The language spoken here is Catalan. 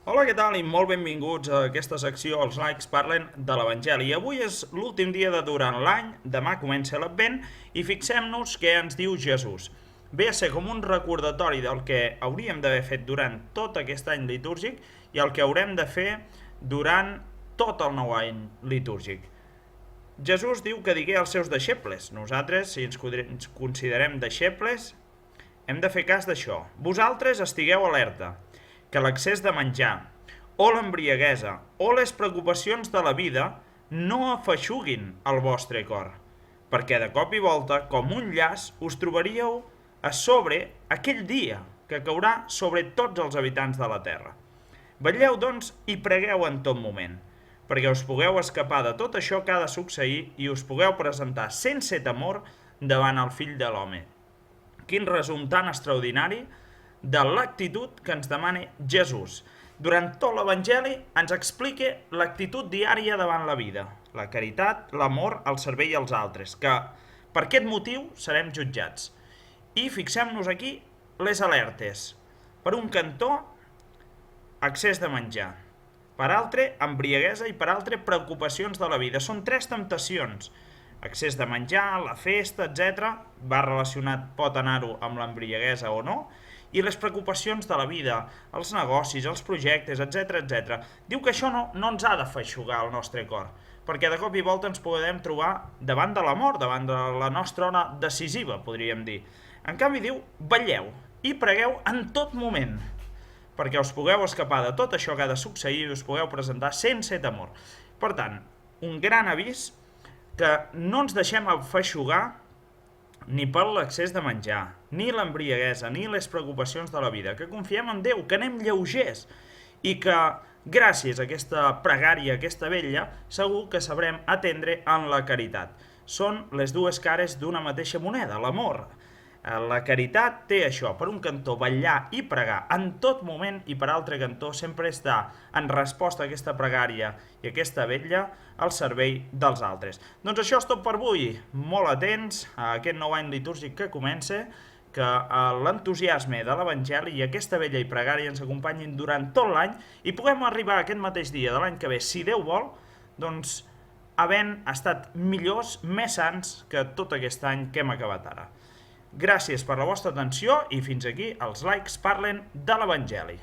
Hola, què tal? I molt benvinguts a aquesta secció Els likes parlen de l'Evangeli. Avui és l'últim dia de durant l'any, demà comença l'Advent i fixem-nos què ens diu Jesús. Ve a ser com un recordatori del que hauríem d'haver fet durant tot aquest any litúrgic i el que haurem de fer durant tot el nou any litúrgic. Jesús diu que digué als seus deixebles. Nosaltres, si ens considerem deixebles, hem de fer cas d'això. Vosaltres estigueu alerta, que l'excés de menjar, o l'embriaguesa, o les preocupacions de la vida no afeixuguin el vostre cor, perquè de cop i volta, com un llaç, us trobaríeu a sobre aquell dia que caurà sobre tots els habitants de la terra. Vetlleu, doncs, i pregueu en tot moment, perquè us pugueu escapar de tot això que ha de succeir i us pugueu presentar sense temor davant el Fill de l'Home. Quin resum tan extraordinari de l'actitud que ens demana Jesús. Durant tot l'Evangeli ens explica l'actitud diària davant la vida, la caritat, l'amor, el servei als altres, que per aquest motiu serem jutjats. I fixem-nos aquí les alertes. Per un cantó, excés de menjar. Per altre, embriaguesa i per altre, preocupacions de la vida. Són tres temptacions. Excés de menjar, la festa, etc. Va relacionat, pot anar-ho amb l'embriaguesa o no, i les preocupacions de la vida, els negocis, els projectes, etc. etc. Diu que això no ens ha de feixugar el nostre cor, perquè de cop i volta ens podem trobar davant de la mort, davant de la nostra hora decisiva, podríem dir. En canvi diu, vetlleu i pregueu en tot moment, perquè us pugueu escapar de tot això que ha de succeir i us pugueu presentar sense temor. Per tant, un gran avís que no ens deixem afeixugar ni per l'excés de menjar, ni l'embriaguesa, ni les preocupacions de la vida, que confiem en Déu, que anem lleugers i que gràcies a aquesta pregària, aquesta vetlla, segur que sabrem atendre en la caritat. Són les dues cares d'una mateixa moneda, l'amor. La caritat té això, per un cantó vetllar i pregar en tot moment i per altre cantó sempre està en resposta a aquesta pregària i aquesta vetlla al servei dels altres. Doncs això és tot per avui, molt atents a aquest nou any litúrgic que comença, que l'entusiasme de l'Evangeli i aquesta vetlla i pregària ens acompanyin durant tot l'any i puguem arribar a aquest mateix dia de l'any que ve, si Déu vol, doncs havent estat millors, més sants que tot aquest any que hem acabat ara. Gràcies per la vostra atenció i fins aquí els likes parlen de l'Evangeli.